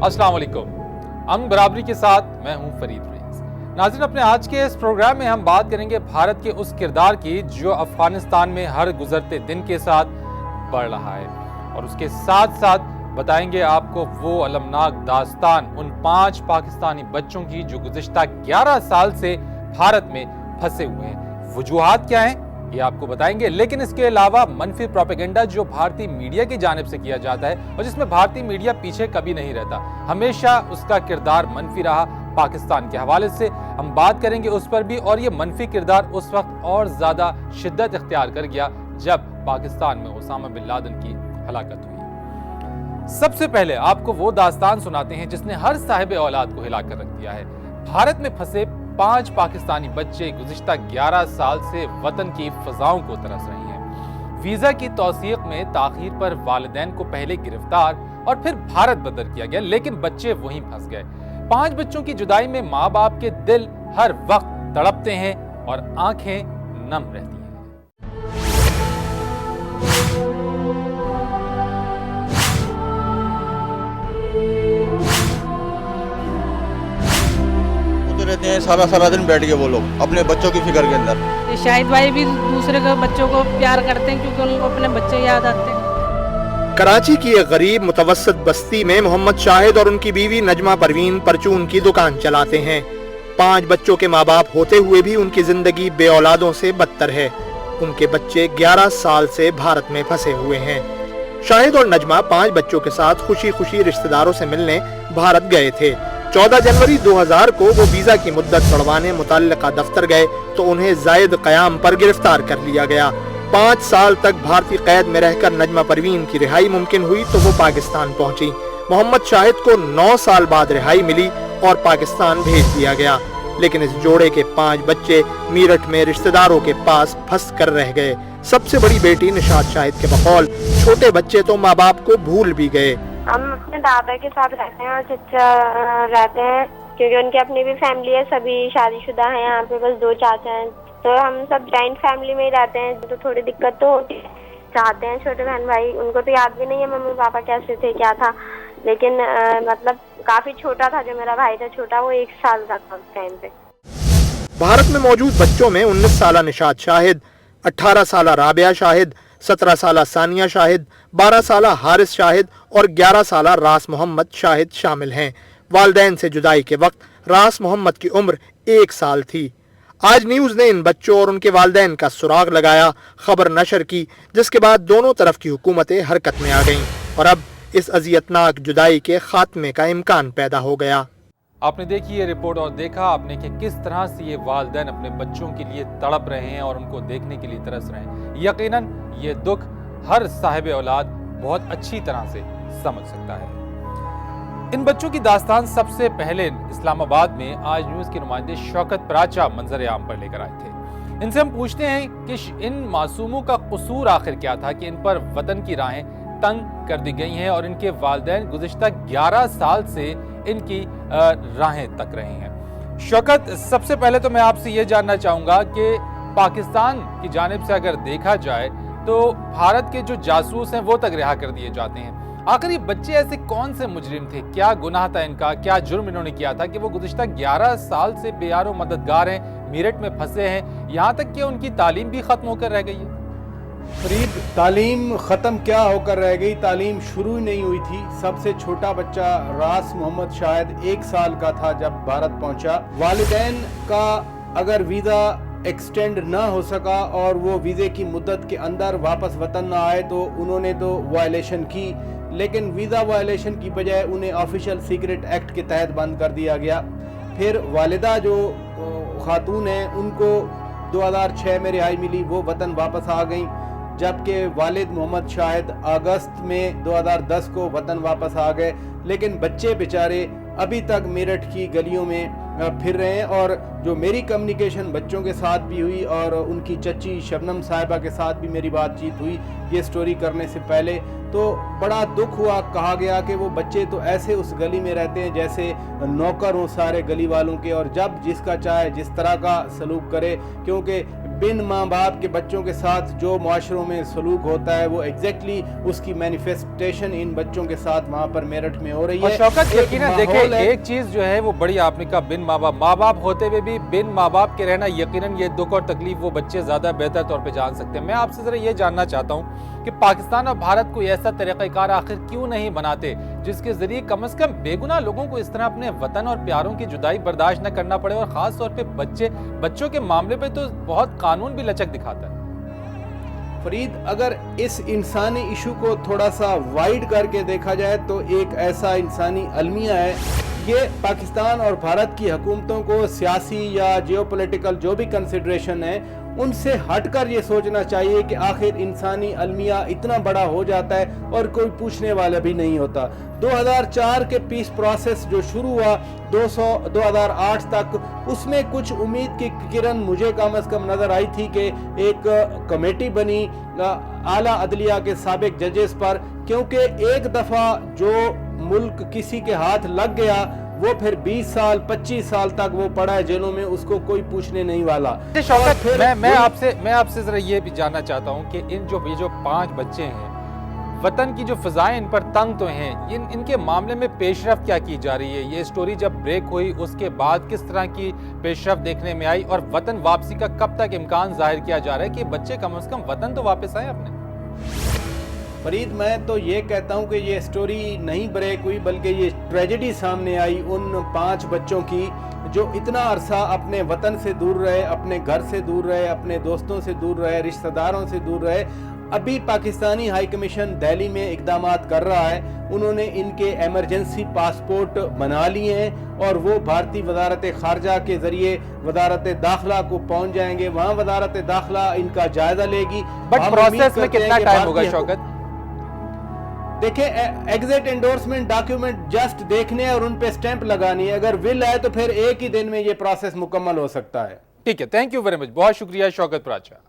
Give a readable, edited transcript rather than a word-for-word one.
अस्सलाम वालेकुम। अमन बराबरी के साथ मैं हूं फरीद रईस। नाज़रीन, अपने आज के इस प्रोग्राम में हम बात करेंगे भारत के उस किरदार की जो अफगानिस्तान में हर गुजरते दिन के साथ बढ़ रहा है, और उसके साथ साथ बताएंगे आपको वो अलमनाक दास्तान उन 5 पाकिस्तानी बच्चों की जो गुज़िश्ता 11 साल से भारत में फंसे हुए हैं। वजूहात क्या हैं ये आपको बताएंगे, लेकिन इसके अलावा मनफी प्रोपेगेंडा जो भारतीय मीडिया की जानिब से किया जाता है और जिसमें भारतीय मीडिया पीछे कभी नहीं रहता, हमेशा उसका किरदार मनफी रहा। पाकिस्तान के हवाले से हम बात करेंगे उस पर भी, और ये मनफी किरदार उस वक्त और ज्यादा शिद्दत इख्तियार कर गया जब पाकिस्तान में ओसामा बिन लादेन की हलाकत हुई। सबसे पहले आपको वो दास्तान सुनाते हैं जिसने हर साहिब औलाद को हिला कर रख दिया है। भारत में फंसे 5 पाकिस्तानी बच्चे गुज़िश्ता 11 साल से वतन की फ़ज़ाओं को तरस रहे हैं। वीज़ा की तौसीक़ में ताख़ीर पर वालिदैन को पहले गिरफ्तार और फिर भारत बदर किया गया, लेकिन बच्चे वहीं फंस गए। 5 बच्चों की जुदाई में माँ बाप के दिल हर वक्त तड़पते हैं और आंखें नम रहती हैं। रहते हैं सारा दिन बैठ के वो लोग अपने बच्चों की फिक्र के अंदर। शाहिद भाई भी दूसरे के बच्चों को प्यार करते हैं क्योंकि उनको अपने बच्चे याद आते हैं। कराची की एक गरीब मुतवस्सित बस्ती में मोहम्मद शाहिद और उनकी बीवी नजमा परवीन परचून की दुकान चलाते हैं। 5 बच्चों के माँ बाप होते हुए भी उनकी जिंदगी बे औलादों से बदतर है। उनके बच्चे 11 साल से भारत में फंसे हुए हैं। शाहिद और नजमा 5 बच्चों के साथ खुशी खुशी रिश्तेदारों से मिलने भारत गए थे। 14 जनवरी 2000 को वो वीजा की मुद्दत बढ़वाने मुतल्लिका दफ्तर गए तो उन्हें जायद क़याम पर गिरफ्तार कर लिया गया। 5 साल तक भारतीय कैद में रहकर नजमा परवीन की रिहाई मुमकिन हुई तो वो पाकिस्तान पहुंची। मोहम्मद शाहिद को 9 साल बाद रिहाई मिली और पाकिस्तान भेज दिया गया, लेकिन इस जोड़े के 5 बच्चे मीरठ में रिश्तेदारों के पास फंस कर रह गए। सबसे बड़ी बेटी निशात शाहिद के बकौल छोटे बच्चे तो माँ बाप को भूल भी गए। हम अपने दादा के साथ रहते हैं और चचा रहते हैं क्योंकि उनकी अपनी भी फैमिली है, सभी शादीशुदा हैं। यहाँ पे बस 2 चाचा हैं, तो हम सब जॉइंट फैमिली में ही रहते हैं। तो थोड़ी दिक्कत तो होती है। चाहते हैं छोटे बहन भाई, उनको तो याद भी नहीं है मम्मी पापा कैसे थे क्या था, लेकिन मतलब काफी छोटा था जो मेरा भाई था छोटा, वो 1 साल का था उस टाइम पे। भारत में मौजूद बच्चों में 19 साला निशात शाहिद, 18 साला राबिया शाहिद, 17 साला सानिया शाहिद, 12 साला हारिस शाहिद और 11 साला रास मोहम्मद शाहिद शामिल हैं। वालिदैन से जुदाई के वक्त रास मोहम्मद की उम्र 1 साल थी। आज न्यूज़ ने इन बच्चों और उनके वालिदैन का सुराग लगाया, खबर नशर की, जिसके बाद दोनों तरफ की हुकूमतें हरकत में आ गईं और अब इस अजियतनाक जुदाई के खात्मे का इम्कान पैदा हो गया। आपने देखी ये रिपोर्ट और देखा आपने कि किस तरह से ये वालिदैन अपने बच्चों के लिए तड़प रहे हैं और उनको देखने के लिए तरस रहे हैं। यकीनन ये दुख हर साहिब औलाद बहुत अच्छी तरह से समझ सकता है। इन बच्चों की दास्तान सबसे पहले इस्लामाबाद में आज न्यूज़ के नुमाइंदे शौकत पराचा मंजर आम पर लेकर आए थे। इनसे हम पूछते हैं कि इन मासूमों का कसूर आखिर क्या था कि इन पर वतन की राहें तंग कर दी गई हैं और इनके वालिदैन गुज़िश्ता 11 साल से इनकी राहें तक रहे हैं। शौकत, सबसे पहले तो मैं आपसे ये जानना चाहूँगा कि पाकिस्तान की जानिब से अगर देखा जाए तो भारत के जो जासूस हैं वो तक रिहा कर दिए जाते हैं। आखिर ये बच्चे ऐसे कौन से मुजरिम थे, क्या गुनाह था इनका, क्या जुर्म इन्होंने किया था कि वो गुज़िश्ता 11 साल से बेयारो मददगार हैं, मीरठ में फंसे हैं, यहाँ तक कि उनकी तालीम भी ख़त्म होकर रह गई है। फरीद, तालीम ख़त्म क्या होकर रह गई, तालीम शुरू ही नहीं हुई थी। सबसे छोटा बच्चा रास मोहम्मद शायद 1 साल का था जब भारत पहुंचा। वालिदैन का अगर वीज़ा एक्सटेंड ना हो सका और वो वीज़े की मुद्दत के अंदर वापस वतन ना आए तो उन्होंने तो वायलेशन की, लेकिन वीज़ा वायलेशन की बजाय उन्हें ऑफिशियल सीक्रेट एक्ट के तहत बंद कर दिया गया। फिर वालिदा जो खातून हैं उनको 2006 में रिहाई मिली, वो वतन वापस आ गई, जबकि वालिद मोहम्मद शाहिद अगस्त में 2010 को वतन वापस आ गए। लेकिन बच्चे बेचारे अभी तक मेरठ की गलियों में फिर रहे हैं। और जो मेरी कम्युनिकेशन बच्चों के साथ भी हुई और उनकी चची शबनम साहिबा के साथ भी मेरी बातचीत हुई, ये स्टोरी करने से पहले, तो बड़ा दुख हुआ। कहा गया कि वो बच्चे तो ऐसे उस गली में रहते हैं जैसे नौकर हों सारे गली वालों के, और जब जिसका चाहे जिस तरह का सलूक करे, क्योंकि बिन माँ बाप के बच्चों के साथ जो मुआशरों में सलूक होता है वो एग्जैक्टली उसकी मैनिफेस्टेशन इन बच्चों के साथ वहाँ पर मेरठ में हो रही है। और शौकत यकीनन देखें, एक चीज जो है वो बड़ी आपने कहा, बिन माँ बाप होते हुए भी बिन माँ बाप के रहना, यकीनन ये दुख और तकलीफ वो बच्चे ज्यादा बेहतर तौर पे जान सकते हैं। मैं आपसे जरा ये जानना चाहता हूँ कि पाकिस्तान और भारत कोई ऐसा तरीक़ाकार आखिर क्यों नहीं बनाते जिसके जरिए कम से कम बेगुनाह लोगों को इस तरह अपने वतन और प्यारों की जुदाई बर्दाश्त न करना पड़े, और खास तौर पे बच्चों के मामले पे तो बहुत कानून भी लचक दिखाता है। फरीद, अगर इस इंसानी इशू को थोड़ा सा वाइड करके देखा जाए तो एक ऐसा इंसानी अलमिया है, ये पाकिस्तान और भारत की हुकूमतों को सियासी या जियोपॉलिटिकल जो भी कंसिडरेशन है उनसे हटकर ये सोचना चाहिए कि आखिर इंसानी अलमिया इतना बड़ा हो जाता है और कोई पूछने वाला भी नहीं होता। 2004 के पीस प्रोसेस जो शुरू हुआ 2008 तक, उसमें कुछ उम्मीद की किरण मुझे कम से कम नजर आई थी कि एक कमेटी बनी आला अदलिया के साबिक जजेस पर, क्योंकि एक दफा जो मुल्क किसी के हाथ लग गया वो फिर 20 साल 25 साल तक वो पड़ा है जेलों में, उसको कोई पूछने नहीं वाला। शौकत, मैं आपसे जरा ये भी जानना चाहता हूँ कि ये जो 5 बच्चे हैं, वतन की जो फिजाएं इन पर तंग तो हैं, इनके मामले में पेशरफ्त क्या की जा रही है? ये स्टोरी जब ब्रेक हुई उसके बाद किस तरह की पेशरफ्त देखने में आई, और वतन वापसी का कब तक इम्कान जाहिर किया जा रहा है कि बच्चे कम से कम वतन तो वापस आए अपने? फरीद, मैं तो ये कहता हूँ कि ये स्टोरी नहीं ब्रेक हुई, बल्कि ये ट्रेजेडी सामने आई उन 5 बच्चों की जो इतना अरसा अपने वतन से दूर रहे, अपने घर से दूर रहे, अपने दोस्तों से दूर रहे, रिश्तेदारों से दूर रहे। अभी पाकिस्तानी हाई कमीशन दिल्ली में इकदाम कर रहा है, उन्होंने इनके एमरजेंसी पासपोर्ट बना लिए हैं और वो भारतीय वजारत खारजा के जरिए वजारत दाखिला को पहुंच जाएंगे। वहाँ वजारत दाखिला इनका जायजा लेगी। बट प्रोसेस में कितना टाइम होगा शौकत? देखिए, एग्जिट एंडोर्समेंट डॉक्यूमेंट जस्ट देखने और उन पे स्टैंप लगानी है। अगर विल है तो फिर एक ही दिन में ये प्रोसेस मुकम्मल हो सकता है। ठीक है, थैंक यू वेरी मच, बहुत शुक्रिया शौकत प्राचा।